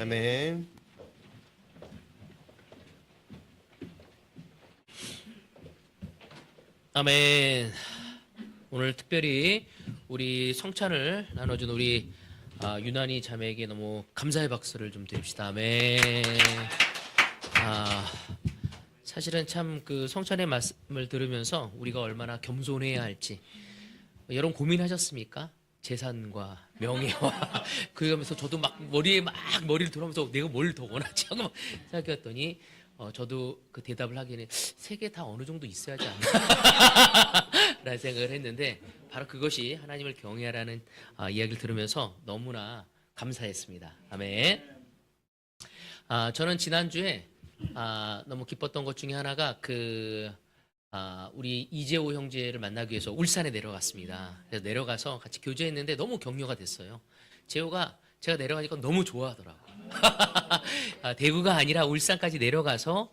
아멘. 아멘. 오늘 특별히 우리 성찬을 나눠준 우리 유난히 자매에게 너무 감사의 박수를 좀 드립시다. 아멘. 아, 사실은 참 그 성찬의 말씀을 들으면서 우리가 얼마나 겸손해야 할지 여러분 고민하셨습니까? 재산과 명예와 그러면서 저도 막 머리를 돌아오면서 내가 뭘 더 원하지 하고 막 생각했더니 저도 그 대답을 하기에는 세 개 다 어느 정도 있어야지 않나 라는 생각을 했는데 바로 그것이 하나님을 경외하라는 이야기를 들으면서 너무나 감사했습니다. 아멘. 저는 지난주에 너무 기뻤던 것 중에 하나가 우리 이재호 형제를 만나기 위해서 울산에 내려갔습니다. 그래서 내려가서 같이 교제했는데 너무 격려가 됐어요. 재호가 제가 내려가니까 너무 좋아하더라고요. 대구가 아니라 울산까지 내려가서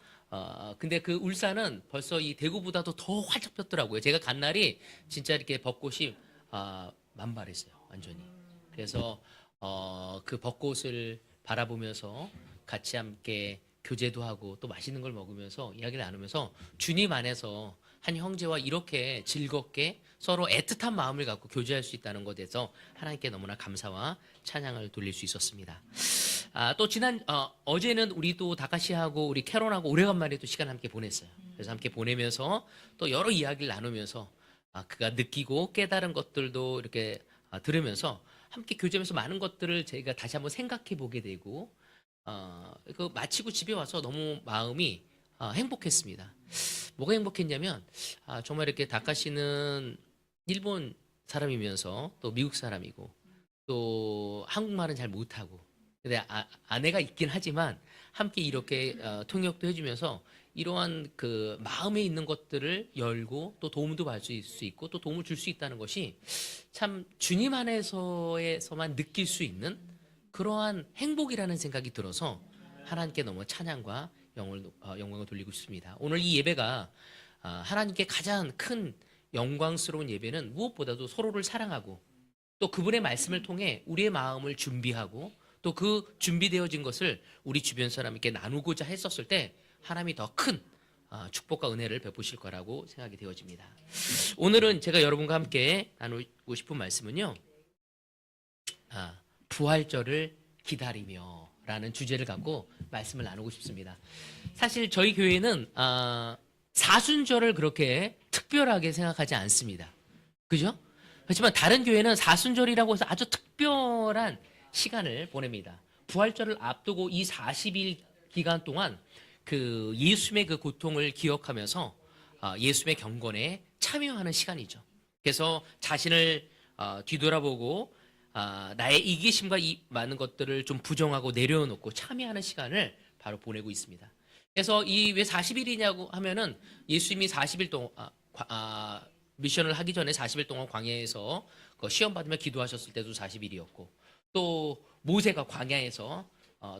근데 그 울산은 벌써 이 대구보다도 더 활짝 폈더라고요. 제가 간 날이 진짜 이렇게 벚꽃이 만발했어요. 완전히. 그래서 그 벚꽃을 바라보면서 같이 함께 교제도 하고 또 맛있는 걸 먹으면서 이야기를 나누면서 주님 안에서 한 형제와 이렇게 즐겁게 서로 애틋한 마음을 갖고 교제할 수 있다는 것에서 하나님께 너무나 감사와 찬양을 돌릴 수 있었습니다. 또 어제는 우리 또 다카시하고 우리 캐론하고 오래간만에 또 시간 함께 보냈어요. 그래서 함께 보내면서 또 여러 이야기를 나누면서 그가 느끼고 깨달은 것들도 이렇게 들으면서 함께 교제하면서 많은 것들을 제가 다시 한번 생각해 보게 되고 그 마치고 집에 와서 너무 마음이 행복했습니다. 뭐가 행복했냐면 정말 이렇게 다카시는 일본 사람이면서 또 미국 사람이고 또 한국말은 잘 못하고 근데 아내가 있긴 하지만 함께 이렇게 통역도 해주면서 이러한 그 마음에 있는 것들을 열고 또 도움도 받을 수 있고 또 도움을 줄 수 있다는 것이 참 주님 안에서만 느낄 수 있는 그러한 행복이라는 생각이 들어서 하나님께 너무 찬양과 영광을 돌리고 싶습니다. 오늘 이 예배가 하나님께 가장 큰 영광스러운 예배는 무엇보다도 서로를 사랑하고 또 그분의 말씀을 통해 우리의 마음을 준비하고 또 그 준비되어진 것을 우리 주변 사람에게 나누고자 했었을 때 하나님이 더 큰 축복과 은혜를 베푸실 거라고 생각이 되어집니다. 오늘은 제가 여러분과 함께 나누고 싶은 말씀은요. 부활절을 기다리며 라는 주제를 갖고 말씀을 나누고 싶습니다. 사실 저희 교회는 사순절을 그렇게 특별하게 생각하지 않습니다. 그죠? 그렇지만 다른 교회는 사순절이라고 해서 아주 특별한 시간을 보냅니다. 부활절을 앞두고 이 40일 기간 동안 그 예수님의 그 고통을 기억하면서 예수님의 경건에 참여하는 시간이죠. 그래서 자신을 뒤돌아보고 나의 이기심과 이 많은 것들을 좀 부정하고 내려놓고 참여하는 시간을 바로 보내고 있습니다. 그래서 이 왜 40일이냐고 하면은 예수님이 40일 동안 미션을 하기 전에 40일 동안 광야에서 그 시험 받으며 기도하셨을 때도 40일이었고 또 모세가 광야에서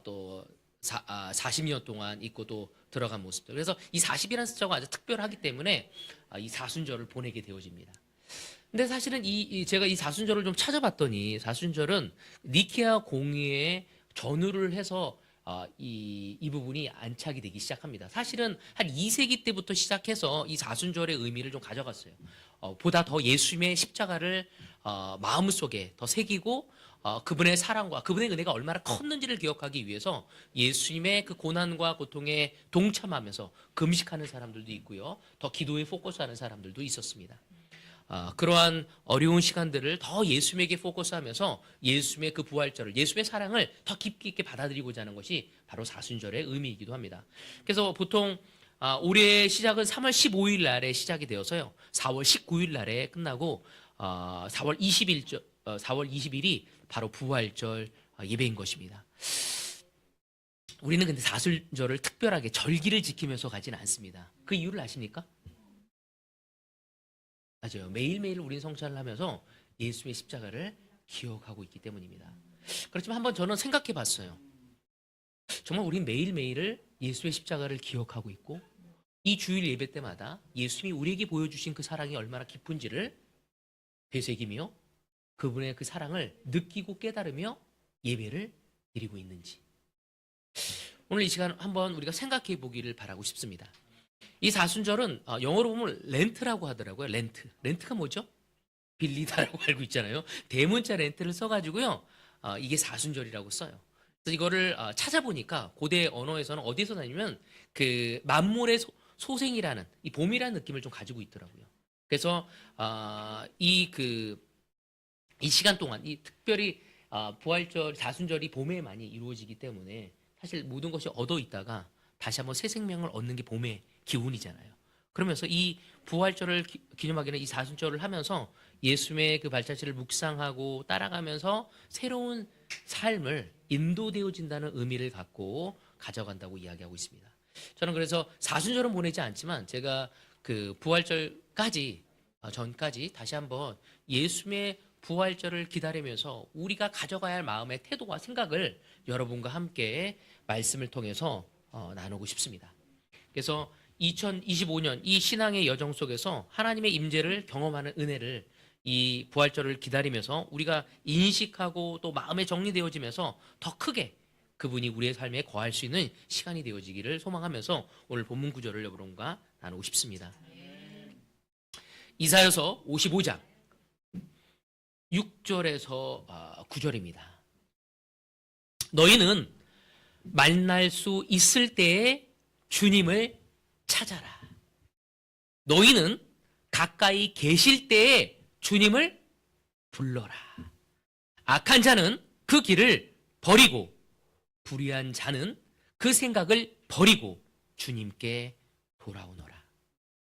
또 40년 동안 있고 또 들어간 모습들. 그래서 이 40이라는 숫자가 아주 특별하기 때문에 이 사순절을 보내게 되어집니다. 근데 사실은 제가 이 사순절을 좀 찾아봤더니 사순절은 니케아 공의회 전후를 해서 이 부분이 안착이 되기 시작합니다. 사실은 한 2세기 때부터 시작해서 이 사순절의 의미를 좀 가져갔어요. 보다 더 예수님의 십자가를 마음속에 더 새기고 그분의 사랑과 그분의 은혜가 얼마나 컸는지를 기억하기 위해서 예수님의 그 고난과 고통에 동참하면서 금식하는 사람들도 있고요. 더 기도에 포커스하는 사람들도 있었습니다. 그러한 어려운 시간들을 더 예수님에게 포커스하면서 예수님의 그 부활절을 예수님의 사랑을 더 깊이 있게 받아들이고자 하는 것이 바로 사순절의 의미이기도 합니다. 그래서 보통 올해의 시작은 3월 15일 날에 시작이 되어서요. 4월 19일 날에 끝나고 4월 20일이 바로 부활절 예배인 것입니다. 우리는 근데 사순절을 특별하게 절기를 지키면서 가지는 않습니다. 그 이유를 아십니까? 맞아요. 매일매일 우리는 성찬을 하면서 예수의 십자가를 기억하고 있기 때문입니다. 그렇지만 한번 저는 생각해 봤어요. 정말 우린 매일매일을 예수의 십자가를 기억하고 있고 이 주일 예배 때마다 예수님이 우리에게 보여주신 그 사랑이 얼마나 깊은지를 되새기며 그분의 그 사랑을 느끼고 깨달으며 예배를 드리고 있는지 오늘 이 시간 한번 우리가 생각해 보기를 바라고 싶습니다. 이 사순절은 영어로 보면 렌트라고 하더라고요. 렌트가 뭐죠? 빌리다라고 알고 있잖아요. 대문자 렌트를 써가지고요. 이게 사순절이라고 써요. 그래서 이거를 찾아보니까 고대 언어에서는 어디서 나냐면 그 만물의 소생이라는 이 봄이라는 느낌을 좀 가지고 있더라고요. 그래서 이 시간 동안 이 특별히 부활절 사순절이 봄에 많이 이루어지기 때문에 사실 모든 것이 얻어 있다가 다시 한번 새 생명을 얻는 게 봄의 기운이잖아요. 그러면서 이 부활절을 기념하기는 이 사순절을 하면서 예수님의 그 발자취를 묵상하고 따라가면서 새로운 삶을 인도되어진다는 의미를 갖고 가져간다고 이야기하고 있습니다. 저는 그래서 사순절은 보내지 않지만 제가 그 부활절까지 전까지 다시 한번 예수님의 부활절을 기다리면서 우리가 가져가야 할 마음의 태도와 생각을 여러분과 함께 말씀을 통해서 나누고 싶습니다. 그래서 2025년 이 신앙의 여정 속에서 하나님의 임재를 경험하는 은혜를 이 부활절을 기다리면서 우리가 인식하고 또 마음에 정리되어지면서 더 크게 그분이 우리의 삶에 거할 수 있는 시간이 되어지기를 소망하면서 오늘 본문 구절을 여러분과 나누고 싶습니다. 이사야서 55장 6절에서 9절입니다. 너희는 만날 수 있을 때에 주님을 찾아라. 너희는 가까이 계실 때에 주님을 불러라. 악한 자는 그 길을 버리고 불의한 자는 그 생각을 버리고 주님께 돌아오너라.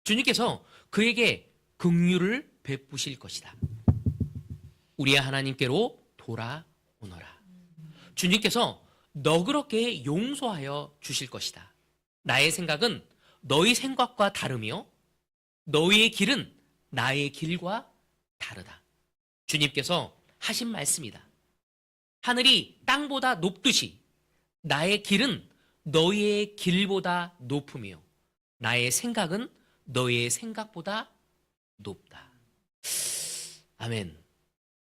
주님께서 그에게 긍휼을 베푸실 것이다. 우리의 하나님께로 돌아오너라. 주님께서 너그럽게 용서하여 주실 것이다. 나의 생각은 너희 생각과 다르며 너희의 길은 나의 길과 다르다. 주님께서 하신 말씀이다. 하늘이 땅보다 높듯이 나의 길은 너희의 길보다 높으며 나의 생각은 너희의 생각보다 높다. 아멘.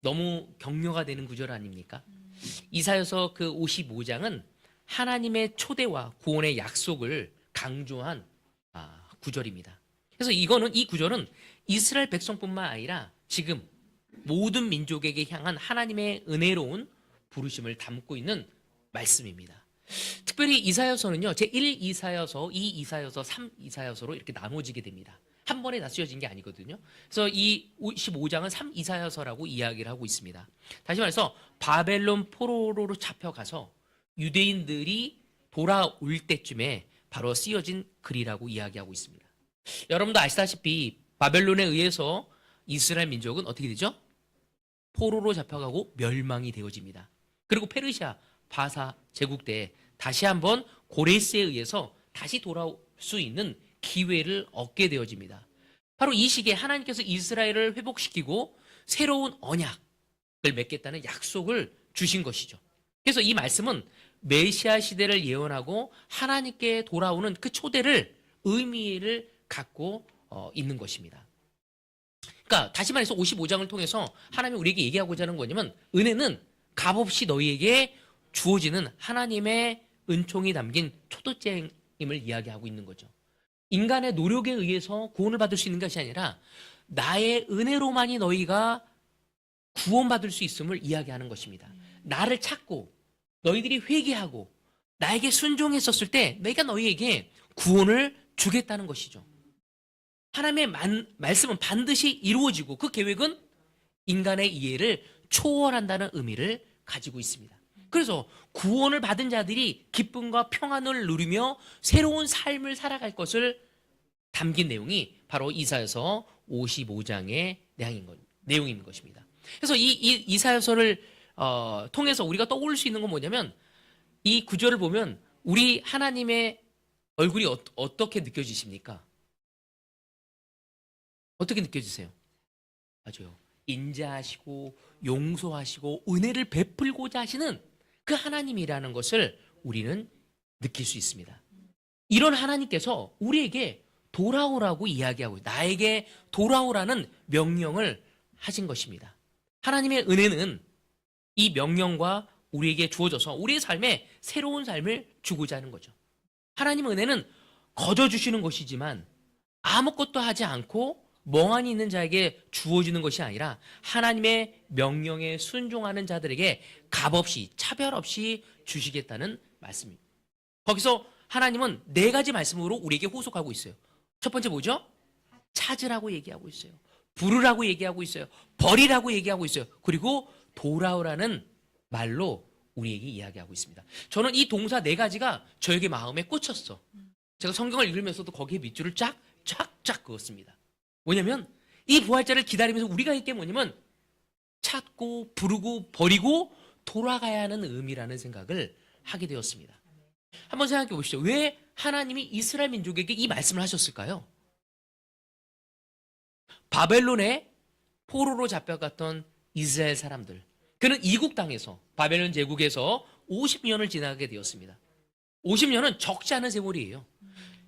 너무 격려가 되는 구절 아닙니까? 이사야서 그 55장은 하나님의 초대와 구원의 약속을 강조한 구절입니다. 그래서 이 구절은 이스라엘 백성뿐만 아니라 지금 모든 민족에게 향한 하나님의 은혜로운 부르심을 담고 있는 말씀입니다. 특별히 이사야서는요, 제1 이사야서, 2 이사야서, 3 이사야서로 이렇게 나눠지게 됩니다. 한 번에 다 쓰여진 게 아니거든요. 그래서 이 55장은 3 이사야서라고 이야기를 하고 있습니다. 다시 말해서 바벨론 포로로 잡혀가서 유대인들이 돌아올 때쯤에 바로 쓰여진 글이라고 이야기하고 있습니다. 여러분도 아시다시피 바벨론에 의해서 이스라엘 민족은 어떻게 되죠? 포로로 잡혀가고 멸망이 되어집니다. 그리고 페르시아 바사 제국 때 다시 한번 고레스에 의해서 다시 돌아올 수 있는 기회를 얻게 되어집니다. 바로 이 시기에 하나님께서 이스라엘을 회복시키고 새로운 언약을 맺겠다는 약속을 주신 것이죠. 그래서 이 말씀은 메시아 시대를 예언하고 하나님께 돌아오는 그 초대를 의미를 갖고 있는 것입니다. 그러니까 다시 말해서 55장을 통해서 하나님이 우리에게 얘기하고자 하는 거냐면 은혜는 값없이 너희에게 주어지는 하나님의 은총이 담긴 초대장임을 이야기하고 있는 거죠. 인간의 노력에 의해서 구원을 받을 수 있는 것이 아니라 나의 은혜로만이 너희가 구원받을 수 있음을 이야기하는 것입니다. 나를 찾고 너희들이 회개하고 나에게 순종했었을 때 내가 너희에게 구원을 주겠다는 것이죠. 하나님의 말씀은 반드시 이루어지고 그 계획은 인간의 이해를 초월한다는 의미를 가지고 있습니다. 그래서 구원을 받은 자들이 기쁨과 평안을 누리며 새로운 삶을 살아갈 것을 담긴 내용이 바로 이사야서 55장의 내용인 것입니다. 그래서 이 이사야서를 통해서 우리가 떠올릴 수 있는 건 뭐냐면 이 구절을 보면 우리 하나님의 얼굴이 어떻게 느껴지십니까? 어떻게 느껴지세요? 맞아요. 인자하시고 용서하시고 은혜를 베풀고자 하시는 그 하나님이라는 것을 우리는 느낄 수 있습니다. 이런 하나님께서 우리에게 돌아오라고 이야기하고 나에게 돌아오라는 명령을 하신 것입니다. 하나님의 은혜는 이 명령과 우리에게 주어져서 우리의 삶에 새로운 삶을 주고자 하는 거죠. 하나님의 은혜는 거저 주시는 것이지만 아무것도 하지 않고 멍하니 있는 자에게 주어지는 것이 아니라 하나님의 명령에 순종하는 자들에게 값없이 차별 없이 주시겠다는 말씀입니다. 거기서 하나님은 4가지 말씀으로 우리에게 호소하고 있어요. 첫 번째 뭐죠? 찾으라고 얘기하고 있어요. 부르라고 얘기하고 있어요. 버리라고 얘기하고 있어요. 그리고 돌아오라는 말로 우리에게 이야기하고 있습니다. 저는 이 동사 4가지가 저에게 마음에 꽂혔어. 제가 성경을 읽으면서도 거기에 밑줄을 쫙쫙 그었습니다. 뭐냐면 이 부활자를 기다리면서 우리가 할 게 뭐냐면 찾고 부르고 버리고 돌아가야 하는 의미라는 생각을 하게 되었습니다. 한번 생각해 보시죠. 왜 하나님이 이스라엘 민족에게 이 말씀을 하셨을까요? 바벨론의 포로로 잡혀갔던 이스라엘 사람들, 그는 이국 땅에서 바벨론 제국에서 50년을 지나게 되었습니다. 50년은 적지 않은 세월이에요.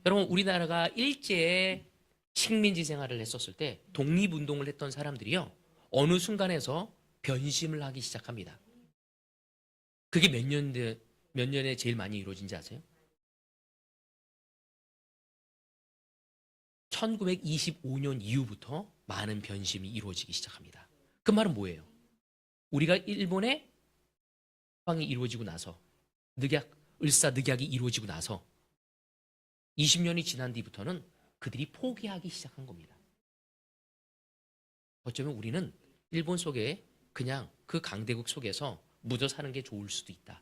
여러분, 우리나라가 일제에 식민지 생활을 했었을 때 독립운동을 했던 사람들이요, 어느 순간에서 변심을 하기 시작합니다. 그게 몇 년에 제일 많이 이루어진지 아세요? 1925년 이후부터 많은 변심이 이루어지기 시작합니다. 그 말은 뭐예요? 우리가 일본의 해방이 이루어지고 나서 을사늑약이 이루어지고 나서 20년이 지난 뒤부터는 그들이 포기하기 시작한 겁니다. 어쩌면 우리는 일본 속에 그냥 그 강대국 속에서 묻어 사는 게 좋을 수도 있다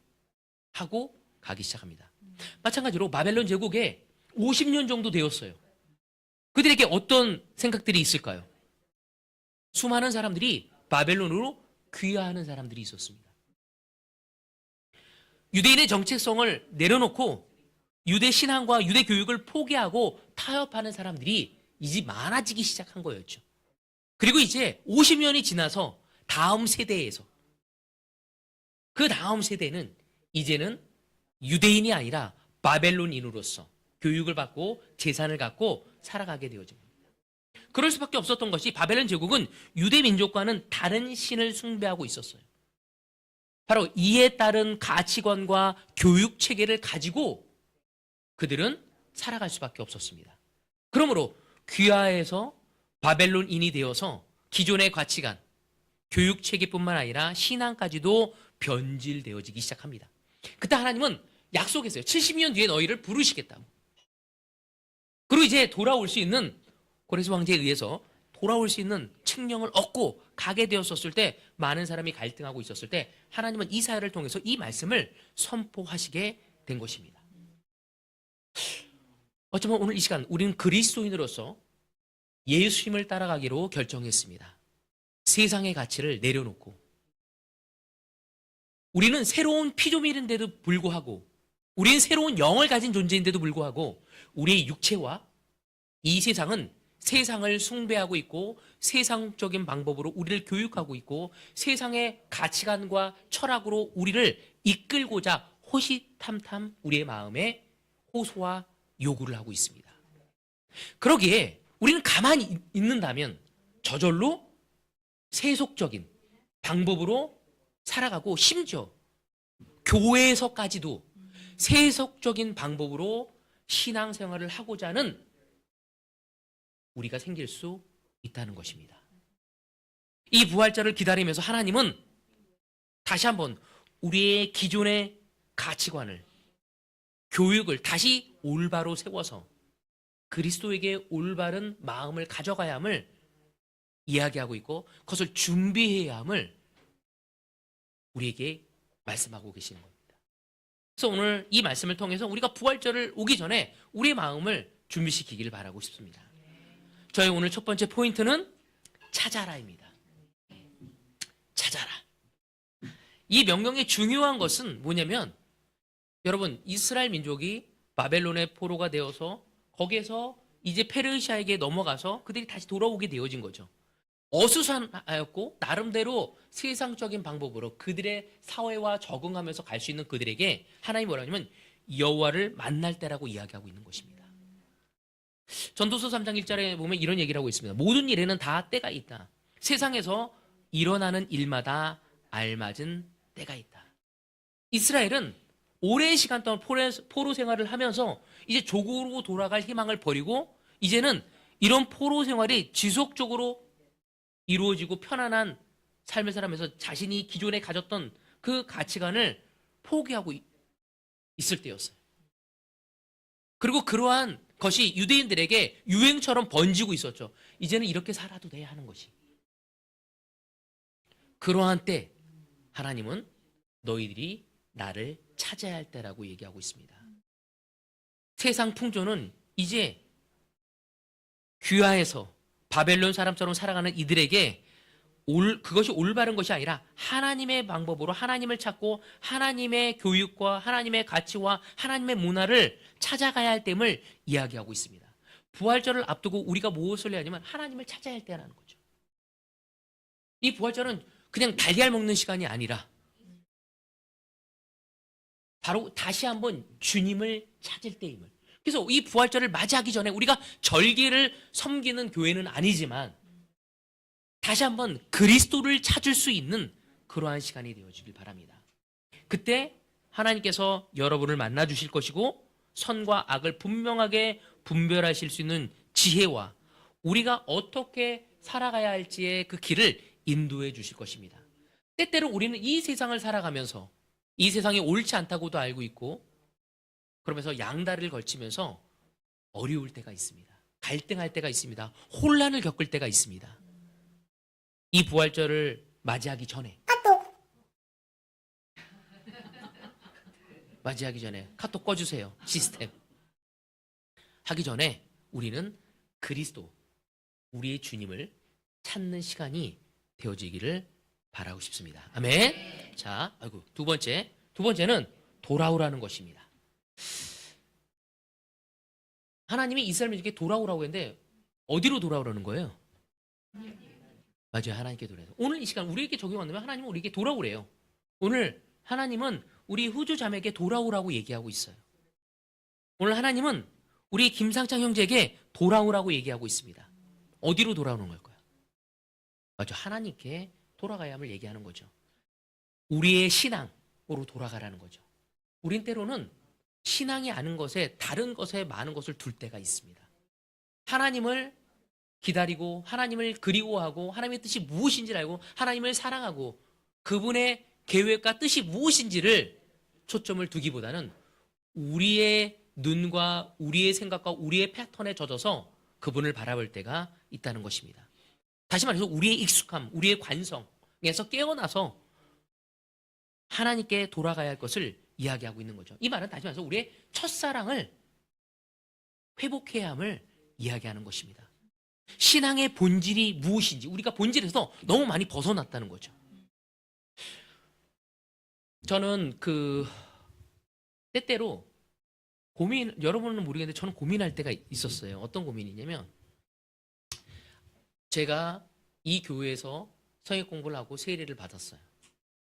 하고 가기 시작합니다. 마찬가지로 바벨론 제국에 50년 정도 되었어요. 그들에게 어떤 생각들이 있을까요? 수많은 사람들이 바벨론으로 귀화하는 사람들이 있었습니다. 유대인의 정체성을 내려놓고 유대 신앙과 유대 교육을 포기하고 타협하는 사람들이 이제 많아지기 시작한 거였죠. 그리고 이제 50년이 지나서 다음 세대에서, 그 다음 세대는 이제는 유대인이 아니라 바벨론인으로서 교육을 받고 재산을 갖고 살아가게 되어집니다. 그럴 수밖에 없었던 것이 바벨론 제국은 유대 민족과는 다른 신을 숭배하고 있었어요. 바로 이에 따른 가치관과 교육 체계를 가지고 그들은 살아갈 수밖에 없었습니다. 그러므로 귀화해서 바벨론인이 되어서 기존의 가치관, 교육 체계뿐만 아니라 신앙까지도 변질되어지기 시작합니다. 그때 하나님은 약속했어요. 70년 뒤에 너희를 부르시겠다고. 그리고 이제 돌아올 수 있는, 고레스 황제에 의해서 돌아올 수 있는 칙령을 얻고 가게 되었을 때, 많은 사람이 갈등하고 있었을 때 하나님은 이사야를 통해서 이 말씀을 선포하시게 된 것입니다. 어쩌면 오늘 이 시간 우리는 그리스도인으로서 예수님을 따라가기로 결정했습니다. 세상의 가치를 내려놓고 우리는 새로운 피조물인데도 불구하고, 우리는 새로운 영을 가진 존재인데도 불구하고 우리의 육체와 이 세상은 세상을 숭배하고 있고 세상적인 방법으로 우리를 교육하고 있고 세상의 가치관과 철학으로 우리를 이끌고자 호시탐탐 우리의 마음에 호소와 요구를 하고 있습니다. 그러기에 우리는 가만히 있는다면 저절로 세속적인 방법으로 살아가고, 심지어 교회에서까지도 세속적인 방법으로 신앙생활을 하고자 하는 우리가 생길 수 있다는 것입니다. 이 부활자를 기다리면서 하나님은 다시 한번 우리의 기존의 가치관을, 교육을 다시 올바로 세워서 그리스도에게 올바른 마음을 가져가야 함을 이야기하고 있고, 그것을 준비해야 함을 우리에게 말씀하고 계시는 겁니다. 그래서 오늘 이 말씀을 통해서 우리가 부활절을 오기 전에 우리의 마음을 준비시키기를 바라고 싶습니다. 저희 오늘 첫 번째 포인트는 찾아라입니다. 찾아라. 이 명령의 중요한 것은 뭐냐면, 여러분, 이스라엘 민족이 바벨론의 포로가 되어서 거기에서 이제 페르시아에게 넘어가서 그들이 다시 돌아오게 되어진 거죠. 어수선하였고 나름대로 세상적인 방법으로 그들의 사회와 적응하면서 갈 수 있는 그들에게 하나님이 뭐라 하냐면 여호와를 만날 때라고 이야기하고 있는 것입니다. 전도서 3장 1절에 보면 이런 얘기를 하고 있습니다. 모든 일에는 다 때가 있다. 세상에서 일어나는 일마다 알맞은 때가 있다. 이스라엘은 오랜 시간 동안 포로 생활을 하면서 이제 조국으로 돌아갈 희망을 버리고 이제는 이런 포로 생활이 지속적으로 이루어지고 편안한 삶을 살아면서 자신이 기존에 가졌던 그 가치관을 포기하고 있을 때였어요. 그리고 그러한 것이 유대인들에게 유행처럼 번지고 있었죠. 이제는 이렇게 살아도 돼야 하는 것이. 그러한 때 하나님은 너희들이 나를 찾아야 할 때라고 얘기하고 있습니다. 세상 풍조는 이제 귀화해서 바벨론 사람처럼 살아가는 이들에게 그것이 올바른 것이 아니라 하나님의 방법으로 하나님을 찾고 하나님의 교육과 하나님의 가치와 하나님의 문화를 찾아가야 할 됨을 이야기하고 있습니다. 부활절을 앞두고 우리가 무엇을 해야 하냐면 하나님을 찾아야 할 때라는 거죠. 이 부활절은 그냥 달걀 먹는 시간이 아니라 바로 다시 한번 주님을 찾을 때임을. 그래서 이 부활절을 맞이하기 전에 우리가 절기를 섬기는 교회는 아니지만 다시 한번 그리스도를 찾을 수 있는 그러한 시간이 되어지길 바랍니다. 그때 하나님께서 여러분을 만나 주실 것이고 선과 악을 분명하게 분별하실 수 있는 지혜와 우리가 어떻게 살아가야 할지의 그 길을 인도해 주실 것입니다. 때때로 우리는 이 세상을 살아가면서 이 세상이 옳지 않다고도 알고 있고 그러면서 양다리를 걸치면서 어려울 때가 있습니다. 갈등할 때가 있습니다. 혼란을 겪을 때가 있습니다. 이 부활절을 맞이하기 전에 맞이하기 전에 카톡 꺼주세요. 시스템 하기 전에 우리는 그리스도 우리의 주님을 찾는 시간이 되어지기를 바라고 싶습니다. 아멘. 자, 두 번째는 돌아오라는 것입니다. 하나님이 이스라엘 민족에게 돌아오라고 했는데 어디로 돌아오라는 거예요? 맞아요. 하나님께 돌아오래요. 오늘 이 시간 우리에게 적용한다면 하나님은 우리에게 돌아오래요. 오늘 하나님은 우리 후주 자매에게 돌아오라고 얘기하고 있어요. 오늘 하나님은 우리 김상창 형제에게 돌아오라고 얘기하고 있습니다. 어디로 돌아오는 걸까요? 맞죠. 하나님께 돌아가야 함을 얘기하는 거죠. 우리의 신앙으로 돌아가라는 거죠. 우린 때로는 신앙이 아닌 것에 다른 것에 많은 것을 둘 때가 있습니다. 하나님을 기다리고 하나님을 그리워하고 하나님의 뜻이 무엇인지를 알고 하나님을 사랑하고 그분의 계획과 뜻이 무엇인지를 초점을 두기보다는 우리의 눈과 우리의 생각과 우리의 패턴에 젖어서 그분을 바라볼 때가 있다는 것입니다. 다시 말해서 우리의 익숙함, 우리의 관성에서 깨어나서 하나님께 돌아가야 할 것을 이야기하고 있는 거죠. 이 말은 다시 말해서 우리의 첫사랑을 회복해야 함을 이야기하는 것입니다. 신앙의 본질이 무엇인지 우리가 본질에서 너무 많이 벗어났다는 거죠. 저는 때때로 여러분은 모르겠는데 저는 고민할 때가 있었어요. 어떤 고민이냐면 제가 이 교회에서 성역 공부를 하고 세례를 받았어요.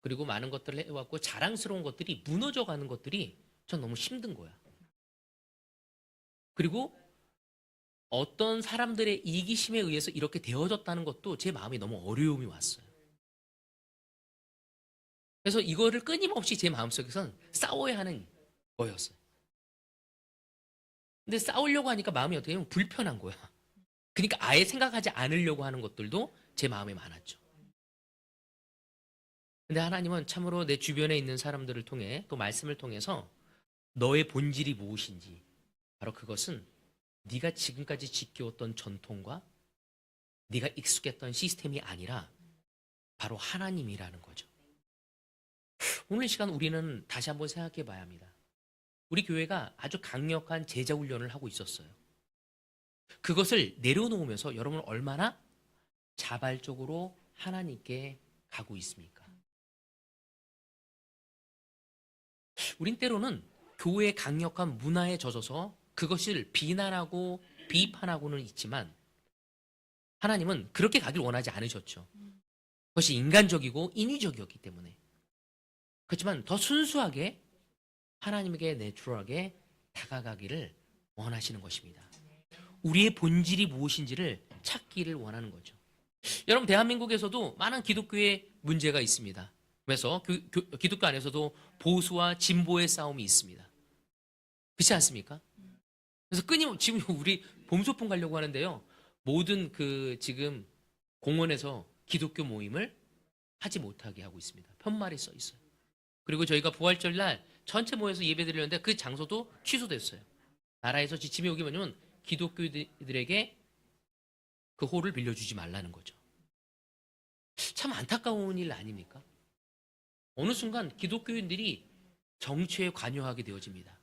그리고 많은 것들을 해왔고 자랑스러운 것들이 무너져가는 것들이 전 너무 힘든 거야. 그리고 어떤 사람들의 이기심에 의해서 이렇게 되어졌다는 것도 제 마음에 너무 어려움이 왔어요. 그래서 이거를 끊임없이 제 마음속에선 싸워야 하는 거였어요. 근데 싸우려고 하니까 마음이 어떻게 보면 불편한 거야. 그러니까 아예 생각하지 않으려고 하는 것들도 제 마음에 많았죠. 근데 하나님은 참으로 내 주변에 있는 사람들을 통해 또 말씀을 통해서 너의 본질이 무엇인지 바로 그것은 네가 지금까지 지켜왔던 전통과 네가 익숙했던 시스템이 아니라 바로 하나님이라는 거죠. 오늘 시간 우리는 다시 한번 생각해 봐야 합니다. 우리 교회가 아주 강력한 제자 훈련을 하고 있었어요. 그것을 내려놓으면서 여러분은 얼마나 자발적으로 하나님께 가고 있습니까? 우린 때로는 교회의 강력한 문화에 젖어서 그것을 비난하고 비판하고는 있지만 하나님은 그렇게 가길 원하지 않으셨죠. 그것이 인간적이고 인위적이었기 때문에. 그렇지만 더 순수하게 하나님에게 내추럴하게 다가가기를 원하시는 것입니다. 우리의 본질이 무엇인지를 찾기를 원하는 거죠. 여러분 대한민국에서도 많은 기독교의 문제가 있습니다. 그래서 기독교 안에서도 보수와 진보의 싸움이 있습니다. 그렇지 않습니까? 그래서 지금 우리 봄소풍 가려고 하는데요. 모든 지금 공원에서 기독교 모임을 하지 못하게 하고 있습니다. 편말이 써 있어요. 그리고 저희가 부활절 날 전체 모여서 예배 드리는데 그 장소도 취소됐어요. 나라에서 지침이 오기 뭐냐면 기독교인들에게 그 홀을 빌려주지 말라는 거죠. 참 안타까운 일 아닙니까? 어느 순간 기독교인들이 정치에 관여하게 되어집니다.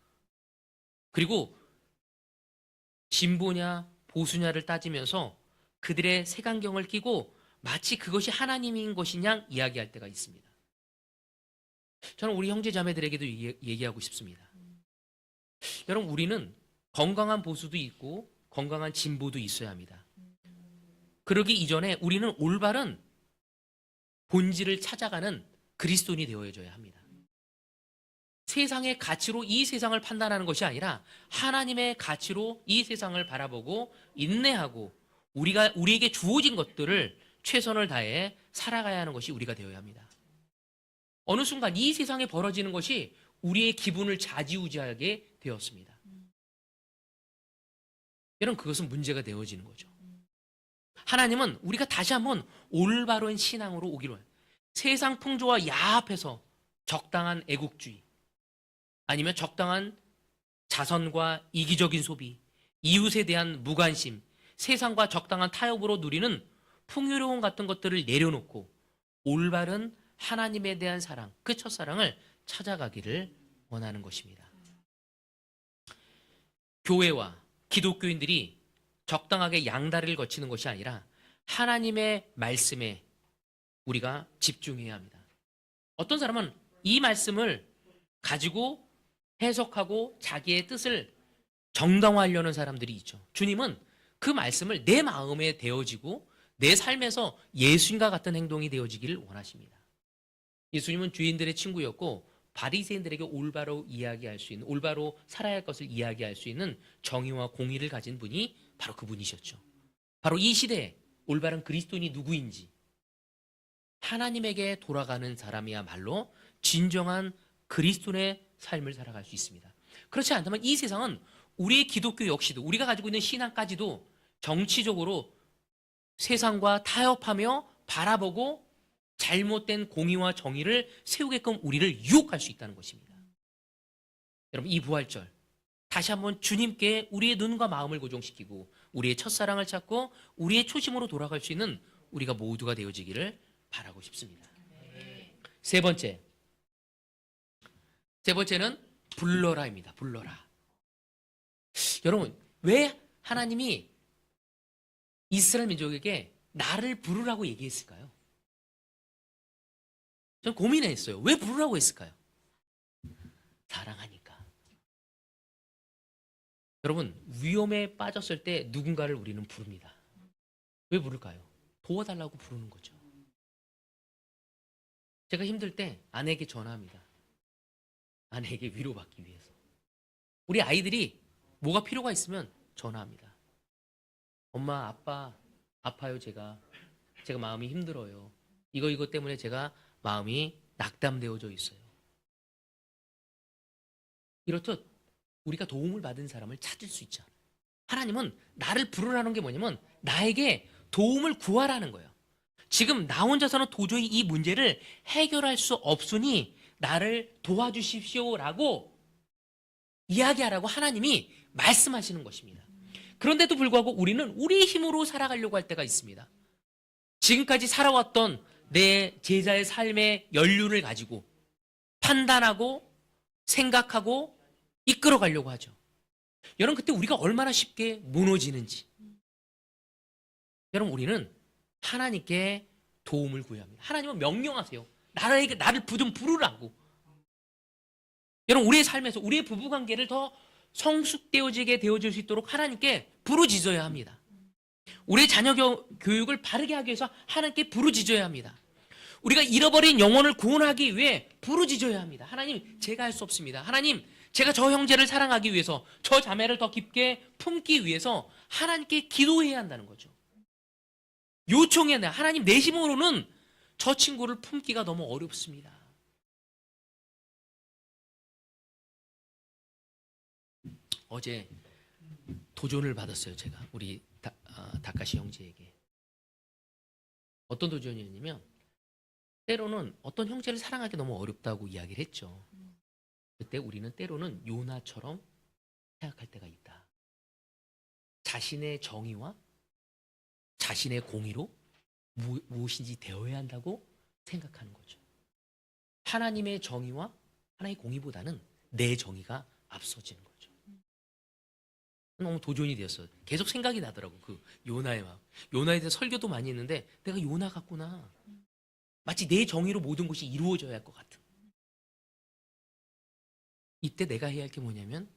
그리고 진보냐 보수냐를 따지면서 그들의 색안경을 끼고 마치 그것이 하나님인 것이냐 이야기할 때가 있습니다. 저는 우리 형제 자매들에게도 얘기하고 싶습니다. 여러분, 우리는 건강한 보수도 있고 건강한 진보도 있어야 합니다. 그러기 이전에 우리는 올바른 본질을 찾아가는 그리스도인이 되어져야 합니다. 세상의 가치로 이 세상을 판단하는 것이 아니라 하나님의 가치로 이 세상을 바라보고 인내하고 우리에게 주어진 것들을 최선을 다해 살아가야 하는 것이 우리가 되어야 합니다. 어느 순간 이 세상에 벌어지는 것이 우리의 기분을 좌지우지하게 되었습니다. 여러분, 그것은 문제가 되어지는 거죠. 하나님은 우리가 다시 한번 올바른 신앙으로 오기로 해요. 세상 풍조와 야합해서 적당한 애국주의, 아니면 적당한 자선과 이기적인 소비, 이웃에 대한 무관심, 세상과 적당한 타협으로 누리는 풍요로움 같은 것들을 내려놓고 올바른 하나님에 대한 사랑, 그 첫사랑을 찾아가기를 원하는 것입니다. 교회와 기독교인들이 적당하게 양다리를 거치는 것이 아니라 하나님의 말씀에 우리가 집중해야 합니다. 어떤 사람은 이 말씀을 가지고 해석하고 자기의 뜻을 정당화하려는 사람들이 있죠. 주님은 그 말씀을 내 마음에 되어지고 내 삶에서 예수님과 같은 행동이 되어지기를 원하십니다. 예수님은 죄인들의 친구였고 바리새인들에게 올바로 이야기할 수 있는, 올바로 살아야 할 것을 이야기할 수 있는 정의와 공의를 가진 분이 바로 그분이셨죠. 바로 이 시대에 올바른 그리스도인이 누구인지, 하나님에게 돌아가는 사람이야말로 진정한 그리스도인의 삶을 살아갈 수 있습니다. 그렇지 않다면 이 세상은 우리의 기독교 역시도, 우리가 가지고 있는 신앙까지도 정치적으로 세상과 타협하며 바라보고 잘못된 공의와 정의를 세우게끔 우리를 유혹할 수 있다는 것입니다. 여러분, 이 부활절 다시 한번 주님께 우리의 눈과 마음을 고정시키고 우리의 첫사랑을 찾고 우리의 초심으로 돌아갈 수 있는 우리가 모두가 되어지기를 바라고 싶습니다. 세 번째는 불러라입니다. 불러라. 여러분, 왜 하나님이 이스라엘 민족에게 나를 부르라고 얘기했을까요? 전 고민했어요. 왜 부르라고 했을까요? 사랑하니까. 여러분, 위험에 빠졌을 때 누군가를 우리는 부릅니다. 왜 부를까요? 도와달라고 부르는 거죠. 제가 힘들 때 아내에게 전화합니다. 아내에게 위로받기 위해서. 우리 아이들이 뭐가 필요가 있으면 전화합니다. 엄마, 아빠, 아파요, 제가 마음이 힘들어요. 이거 때문에 제가 마음이 낙담되어져 있어요. 이렇듯 우리가 도움을 받은 사람을 찾을 수 있잖아요. 하나님은 나를 부르라는 게 뭐냐면 나에게 도움을 구하라는 거예요. 지금 나 혼자서는 도저히 이 문제를 해결할 수 없으니 나를 도와주십시오라고 이야기하라고 하나님이 말씀하시는 것입니다. 그런데도 불구하고 우리는 우리의 힘으로 살아가려고 할 때가 있습니다. 지금까지 살아왔던 내 제자의 삶의 연륜을 가지고 판단하고 생각하고 이끌어가려고 하죠. 여러분, 그때 우리가 얼마나 쉽게 무너지는지. 여러분, 우리는 하나님께 도움을 구해야 합니다. 하나님은 명령하세요. 나를 좀 부르라고. 여러분, 우리의 삶에서 우리의 부부관계를 더 성숙되어지게 되어질 수 있도록 하나님께 부르짖어야 합니다. 우리의 자녀 교육을 바르게 하기 위해서 하나님께 부르짖어야 합니다. 우리가 잃어버린 영혼을 구원하기 위해 부르짖어야 합니다. 하나님, 제가 할 수 없습니다. 하나님, 제가 저 형제를 사랑하기 위해서, 저 자매를 더 깊게 품기 위해서 하나님께 기도해야 한다는 거죠. 요청해야 돼요. 하나님, 내 힘으로는 저 친구를 품기가 너무 어렵습니다. 어제 도전을 받았어요. 제가 우리 다카시 형제에게. 어떤 도전이었냐면 때로는 어떤 형제를 사랑하기 너무 어렵다고 이야기를 했죠. 그때 우리는 때로는 요나처럼 생각할 때가 있다. 자신의 정의와 자신의 공의로 무엇인지 되어야 한다고 생각하는 거죠. 하나님의 정의와 하나님의 공의보다는 내 정의가 앞서지는 거죠. 너무 도전이 되었어요. 계속 생각이 나더라고. 그 요나의 마음. 요나에 대해서 설교도 많이 했는데 내가 요나 같구나. 마치 내 정의로 모든 것이 이루어져야 할 것 같은. 이때 내가 해야 할 게 뭐냐면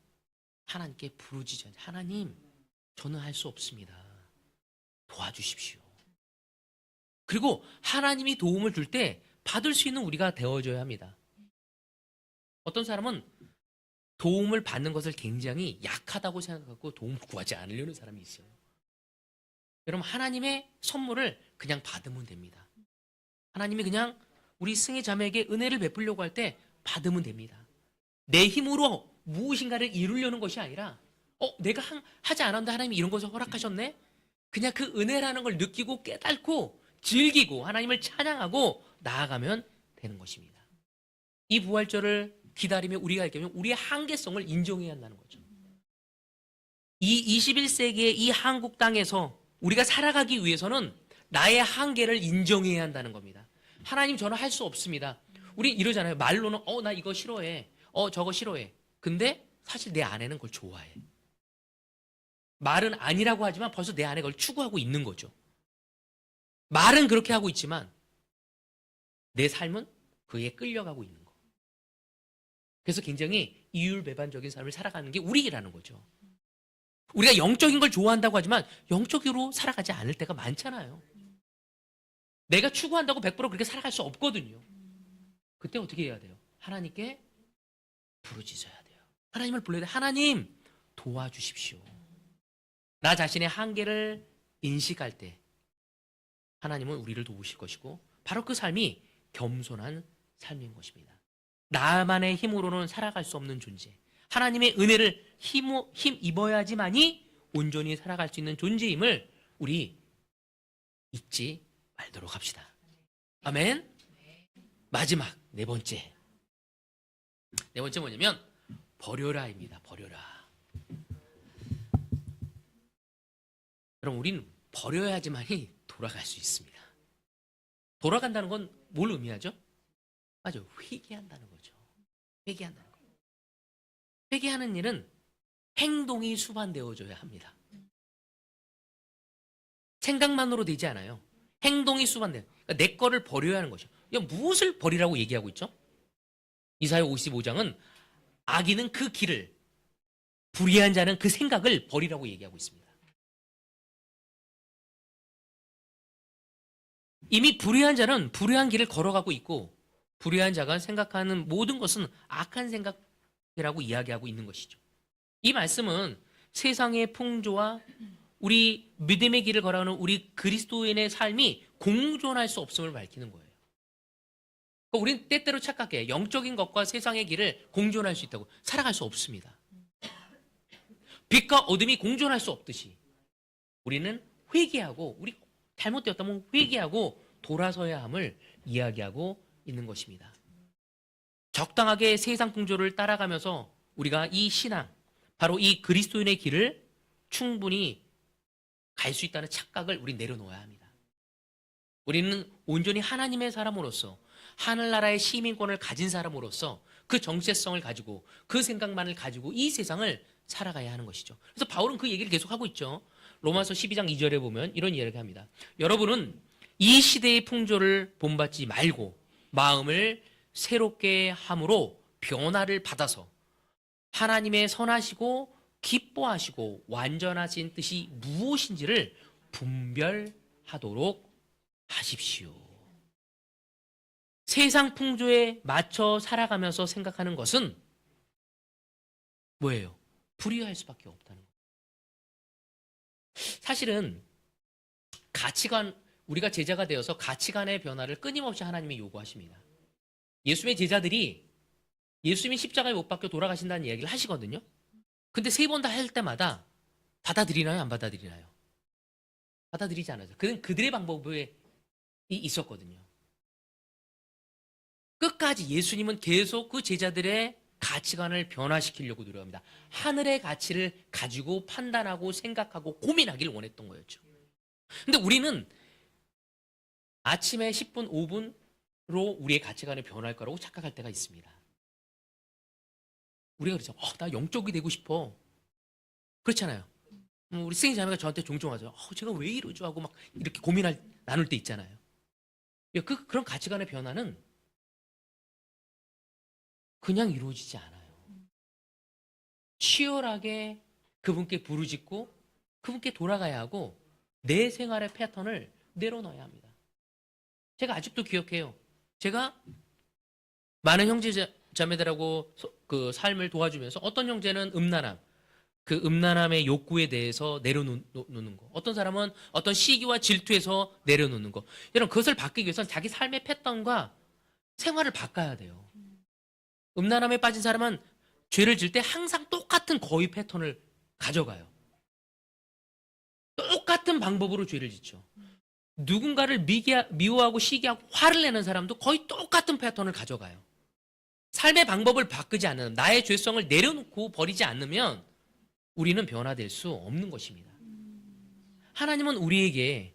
하나님께 부르짖어야 돼. 하나님, 저는 할 수 없습니다. 도와주십시오. 그리고 하나님이 도움을 줄 때 받을 수 있는 우리가 되어줘야 합니다. 어떤 사람은 도움을 받는 것을 굉장히 약하다고 생각하고 도움을 구하지 않으려는 사람이 있어요. 여러분, 하나님의 선물을 그냥 받으면 됩니다. 하나님이 그냥 우리 승희 자매에게 은혜를 베풀려고 할 때 받으면 됩니다. 내 힘으로 무엇인가를 이루려는 것이 아니라 내가 하지 않았는데 하나님이 이런 것을 허락하셨네? 그냥 그 은혜라는 걸 느끼고 깨닫고 즐기고 하나님을 찬양하고 나아가면 되는 것입니다. 이 부활절을 기다리며 우리가 할 경우 우리의 한계성을 인정해야 한다는 거죠. 이 21세기의 이 한국 땅에서 우리가 살아가기 위해서는 나의 한계를 인정해야 한다는 겁니다. 하나님, 저는 할 수 없습니다. 우리 이러잖아요. 말로는 나 이거 싫어해. 저거 싫어해. 근데 사실 내 아내는 그걸 좋아해. 말은 아니라고 하지만 벌써 내 안에 그걸 추구하고 있는 거죠. 말은 그렇게 하고 있지만 내 삶은 그에 끌려가고 있는 거. 그래서 굉장히 이율배반적인 삶을 살아가는 게 우리라는 거죠. 우리가 영적인 걸 좋아한다고 하지만 영적으로 살아가지 않을 때가 많잖아요. 내가 추구한다고 100% 그렇게 살아갈 수 없거든요. 그때 어떻게 해야 돼요? 하나님께 부르짖어야 돼요. 하나님을 불러야 돼요. 하나님, 도와주십시오. 나 자신의 한계를 인식할 때 하나님은 우리를 도우실 것이고 바로 그 삶이 겸손한 삶인 것입니다. 나만의 힘으로는 살아갈 수 없는 존재, 하나님의 은혜를 힘입어야지만이 온전히 살아갈 수 있는 존재임을 우리 잊지 말도록 합시다. 아멘. 마지막 네 번째 뭐냐면 버려라입니다. 버려라. 그럼 우리는 버려야지만이 돌아갈 수 있습니다. 돌아간다는 건 뭘 의미하죠? 맞아요. 회개한다는 거죠. 회개한다는 거. 회개하는 일은 행동이 수반되어져야 합니다. 생각만으로 되지 않아요. 행동이 수반돼요. 그러니까 내 거를 버려야 하는 것이죠. 무엇을 버리라고 얘기하고 있죠? 이사야 55장은 악인은 그 길을, 불의한 자는 그 생각을 버리라고 얘기하고 있습니다. 이미 불의한 자는 불의한 길을 걸어가고 있고 불의한 자가 생각하는 모든 것은 악한 생각이라고 이야기하고 있는 것이죠. 이 말씀은 세상의 풍조와 우리 믿음의 길을 걸어가는 우리 그리스도인의 삶이 공존할 수 없음을 밝히는 거예요. 그러니까 우리는 때때로 착각해요. 영적인 것과 세상의 길을 공존할 수 있다고. 살아갈 수 없습니다. 빛과 어둠이 공존할 수 없듯이 우리는 회개하고, 우리 잘못되었다면 회개하고 돌아서야 함을 이야기하고 있는 것입니다. 적당하게 세상 풍조를 따라가면서 우리가 이 신앙, 바로 이 그리스도인의 길을 충분히 갈 수 있다는 착각을 우리 내려놓아야 합니다. 우리는 온전히 하나님의 사람으로서, 하늘나라의 시민권을 가진 사람으로서 그 정체성을 가지고 그 생각만을 가지고 이 세상을 살아가야 하는 것이죠. 그래서 바울은 그 얘기를 계속하고 있죠. 로마서 12장 2절에 보면 이런 이야기를 합니다. 여러분은 이 시대의 풍조를 본받지 말고 마음을 새롭게 함으로 변화를 받아서 하나님의 선하시고 기뻐하시고 완전하신 뜻이 무엇인지를 분별하도록 하십시오. 세상 풍조에 맞춰 살아가면서 생각하는 것은 뭐예요? 불의할 수밖에 없다는 거예요. 사실은 가치관, 우리가 제자가 되어서 가치관의 변화를 끊임없이 하나님이 요구하십니다. 예수님의 제자들이 예수님이 십자가에 못 박혀 돌아가신다는 이야기를 하시거든요. 근데 세 번 다 할 때마다 받아들이나요? 안 받아들이나요? 받아들이지 않아요. 그는 그들의 방법에 있었거든요. 끝까지 예수님은 계속 그 제자들의 가치관을 변화시키려고 노력합니다. 하늘의 가치를 가지고 판단하고 생각하고 고민하기를 원했던 거였죠. 근데 우리는 아침에 10분, 5분으로 우리의 가치관이 변할 거라고 착각할 때가 있습니다. 우리가 그러죠. 나 영적이 되고 싶어. 그렇잖아요. 우리 선생님 자매가 저한테 종종 하죠. 제가 왜 이러죠? 하고 막 이렇게 나눌 때 있잖아요. 그런 가치관의 변화는 그냥 이루어지지 않아요. 치열하게 그분께 부르짖고 그분께 돌아가야 하고 내 생활의 패턴을 내려놓아야 합니다. 제가 아직도 기억해요. 제가 많은 형제 자매들하고 그 삶을 도와주면서 어떤 형제는 음란함, 그 음란함의 욕구에 대해서 내려놓는 거. 어떤 사람은 어떤 시기와 질투에서 내려놓는 거. 여러분 그것을 바뀌기 위해서는 자기 삶의 패턴과 생활을 바꿔야 돼요. 음란함에 빠진 사람은 죄를 질 때 항상 똑같은 거의 패턴을 가져가요. 똑같은 방법으로 죄를 짓죠. 누군가를 미워하고 시기하고 화를 내는 사람도 거의 똑같은 패턴을 가져가요. 삶의 방법을 바꾸지 않는 나의 죄성을 내려놓고 버리지 않으면 우리는 변화될 수 없는 것입니다. 하나님은 우리에게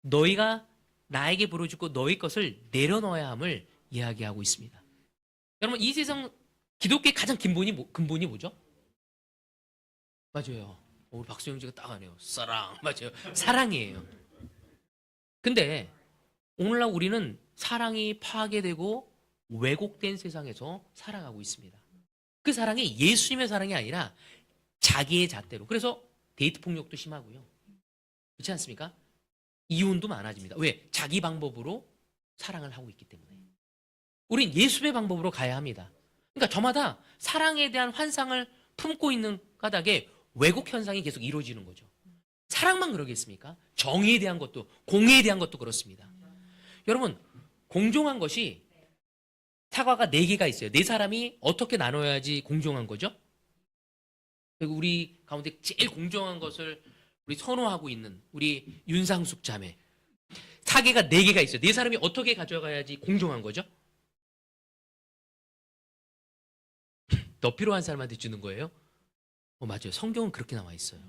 너희가 나에게 부르짖고 너희 것을 내려놓아야 함을 이야기하고 있습니다. 여러분 이 세상 기독교의 가장 근본이 뭐죠? 맞아요. 우리 박수영지가 딱 하네요. 사랑. 맞아요. 사랑이에요. 근데 오늘날 우리는 사랑이 파괴되고 왜곡된 세상에서 살아가고 있습니다. 그 사랑이 예수님의 사랑이 아니라 자기의 잣대로. 그래서 데이트 폭력도 심하고요. 그렇지 않습니까? 이혼도 많아집니다. 왜? 자기 방법으로 사랑을 하고 있기 때문에. 우린 예수의 방법으로 가야 합니다. 그러니까 저마다 사랑에 대한 환상을 품고 있는 까닭에 왜곡 현상이 계속 이루어지는 거죠. 사랑만 그러겠습니까? 정의에 대한 것도, 공의에 대한 것도 그렇습니다. 여러분, 공정한 것이 사과가 4개가 있어요. 4사람이 어떻게 나눠야지 공정한 거죠? 그리고 우리 가운데 제일 공정한 것을 우리 선호하고 있는 우리 윤상숙 자매. 사계가 4개가 있어요. 4사람이 어떻게 가져가야지 공정한 거죠? 더 필요한 사람한테 주는 거예요? 맞아요. 성경은 그렇게 나와 있어요.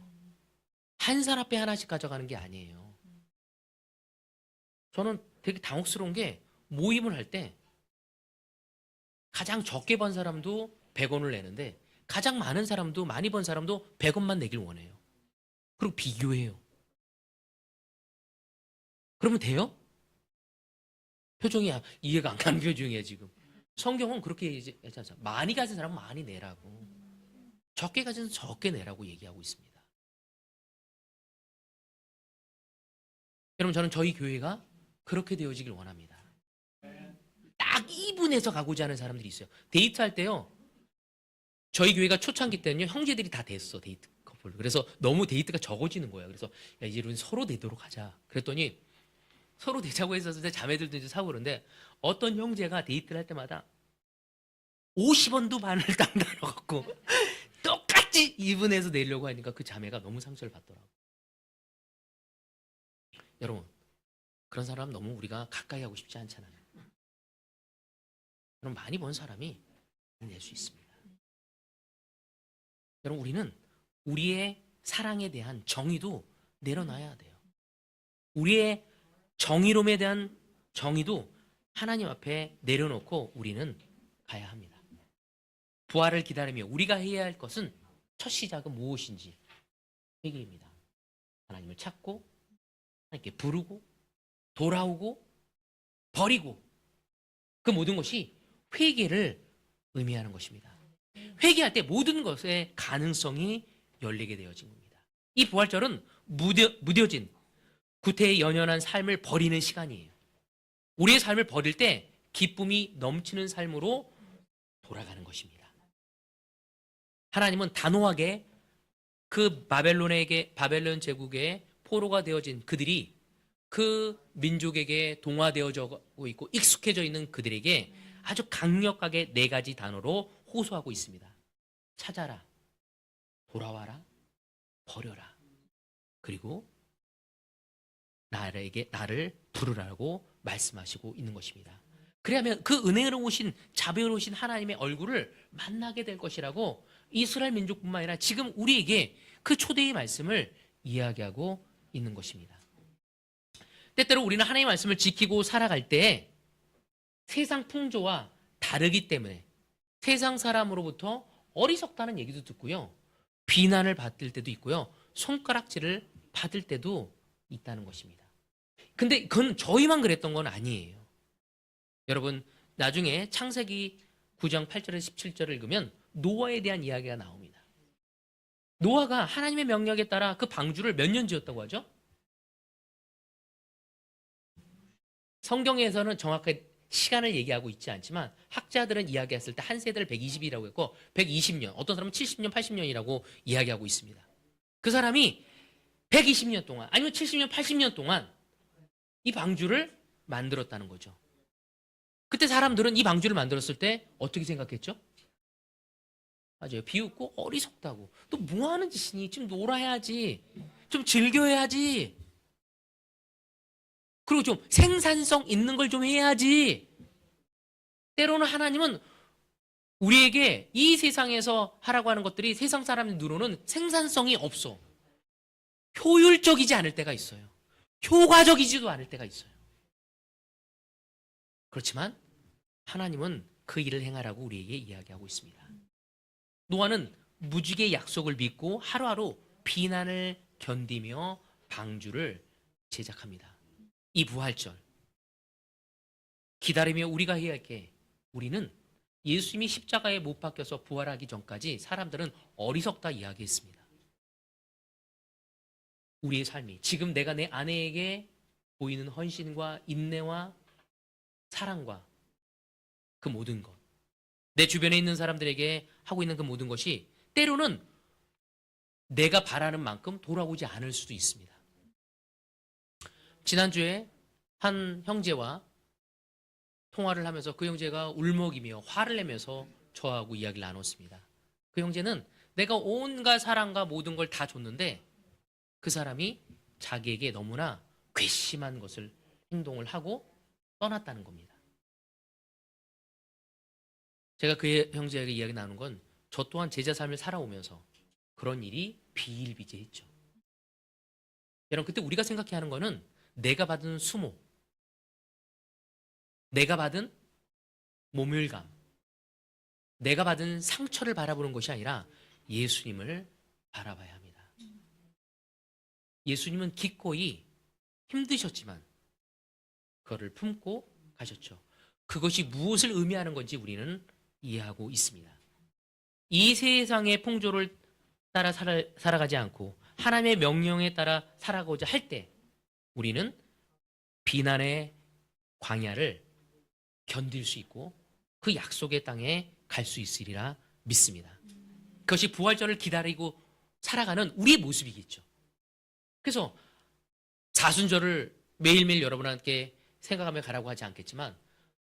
한 사람 앞에 하나씩 가져가는 게 아니에요. 저는 되게 당혹스러운 게 모임을 할 때 가장 적게 번 사람도 100원을 내는데 가장 많은 사람도 많이 번 사람도 100원만 내길 원해요. 그리고 비교해요. 그러면 돼요? 표정이 이해가 안 가는 표정이에요 지금. 성경은 그렇게 이제 많이 가진 사람은 많이 내라고, 적게 가진 사람은 적게 내라고 얘기하고 있습니다. 여러분 저는 저희 교회가 그렇게 되어지길 원합니다. 딱 2분에서 가고자 하는 사람들이 있어요. 데이트할 때요. 저희 교회가 초창기 때는요. 형제들이 다 됐어. 데이트 커플. 그래서 너무 데이트가 적어지는 거예요. 그래서 야, 이제 우리 서로 되도록 하자. 그랬더니 서로 되자고 했었을 때 자매들도 이제 사고 그러는데 어떤 형제가 데이트를 할 때마다 50원도 반을 딱 나눠갖고 똑같이 2분에서 내려고 하니까 그 자매가 너무 상처를 받더라고요. 여러분 그런 사람 너무 우리가 가까이 하고 싶지 않잖아요. 그럼 많이 번 사람이 낼 수 있습니다. 여러분 우리는 우리의 사랑에 대한 정의도 내려놔야 돼요. 우리의 정의로움에 대한 정의도 하나님 앞에 내려놓고 우리는 가야 합니다. 부활을 기다리며 우리가 해야 할 것은 첫 시작은 무엇인지 회개입니다. 하나님을 찾고 하나님께 부르고 돌아오고 버리고 그 모든 것이 회개를 의미하는 것입니다. 회개할 때 모든 것의 가능성이 열리게 되어진 겁니다. 이 부활절은 무뎌진 구태에 연연한 삶을 버리는 시간이에요. 우리의 삶을 버릴 때 기쁨이 넘치는 삶으로 돌아가는 것입니다. 하나님은 단호하게 그 바벨론 제국의 포로가 되어진 그들이 그 민족에게 동화되어져 있고 익숙해져 있는 그들에게 아주 강력하게 네 가지 단어로 호소하고 있습니다. 찾아라, 돌아와라, 버려라, 그리고 나를 부르라고 말씀하시고 있는 것입니다. 그래야면 그 은혜로우신 자비로우신 하나님의 얼굴을 만나게 될 것이라고 이스라엘 민족뿐만 아니라 지금 우리에게 그 초대의 말씀을 이야기하고 있는 것입니다. 때때로 우리는 하나님의 말씀을 지키고 살아갈 때 세상 풍조와 다르기 때문에 세상 사람으로부터 어리석다는 얘기도 듣고요, 비난을 받을 때도 있고요, 손가락질을 받을 때도 있다는 것입니다. 근데 그건 저희만 그랬던 건 아니에요. 여러분, 나중에 창세기 9장 8절에서 17절을 읽으면 노아에 대한 이야기가 나옵니다. 노아가 하나님의 명령에 따라 그 방주를 몇 년 지었다고 하죠? 성경에서는 정확하게 시간을 얘기하고 있지 않지만 학자들은 이야기했을 때 한 세대를 120이라고 했고 120년, 어떤 사람은 70년, 80년이라고 이야기하고 있습니다. 그 사람이 120년 동안 아니면 70년, 80년 동안 이 방주를 만들었다는 거죠. 그때 사람들은 이 방주를 만들었을 때 어떻게 생각했죠? 맞아요. 비웃고 어리석다고. 또 뭐 하는 짓이니? 좀 놀아야지. 좀 즐겨야지. 그리고 좀 생산성 있는 걸 좀 해야지. 때로는 하나님은 우리에게 이 세상에서 하라고 하는 것들이 세상 사람들 눈으로는 생산성이 없어. 효율적이지 않을 때가 있어요. 효과적이지도 않을 때가 있어요. 그렇지만 하나님은 그 일을 행하라고 우리에게 이야기하고 있습니다. 노아는 무지개의 약속을 믿고 하루하루 비난을 견디며 방주를 제작합니다. 이 부활절 기다리며 우리가 해야 할 게, 우리는 예수님이 십자가에 못 박혀서 부활하기 전까지 사람들은 어리석다 이야기했습니다. 우리의 삶이 지금 내가 내 아내에게 보이는 헌신과 인내와 사랑과 그 모든 것, 내 주변에 있는 사람들에게 하고 있는 그 모든 것이 때로는 내가 바라는 만큼 돌아오지 않을 수도 있습니다. 지난주에 한 형제와 통화를 하면서 그 형제가 울먹이며 화를 내면서 저하고 이야기를 나눴습니다. 그 형제는 내가 온갖 사랑과 모든 걸 다 줬는데 그 사람이 자기에게 너무나 괘씸한 것을 행동을 하고 떠났다는 겁니다. 제가 그 형제에게 이야기 나눈 건 저 또한 제자 삶을 살아오면서 그런 일이 비일비재했죠. 여러분, 그때 우리가 생각해야 하는 거는 내가 받은 수모, 내가 받은 모멸감, 내가 받은 상처를 바라보는 것이 아니라 예수님을 바라봐야 합니다. 예수님은 기꺼이 힘드셨지만 그거를 품고 가셨죠. 그것이 무엇을 의미하는 건지 우리는 이해하고 있습니다. 이 세상의 풍조를 따라 살아가지 않고 하나님의 명령에 따라 살아가고자 할 때 우리는 비난의 광야를 견딜 수 있고 그 약속의 땅에 갈 수 있으리라 믿습니다. 그것이 부활절을 기다리고 살아가는 우리의 모습이겠죠. 그래서 사순절을 매일매일 여러분한테 생각하며 가라고 하지 않겠지만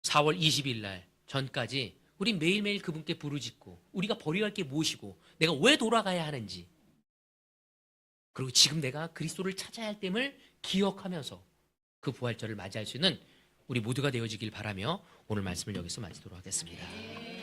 4월 20일 날 전까지 우리 매일매일 그분께 부르짖고 우리가 버려야 할 게 무엇이고 내가 왜 돌아가야 하는지, 그리고 지금 내가 그리스도를 찾아야 할 됨을 기억하면서 그 부활절을 맞이할 수 있는 우리 모두가 되어지길 바라며 오늘 말씀을 여기서 마치도록 하겠습니다.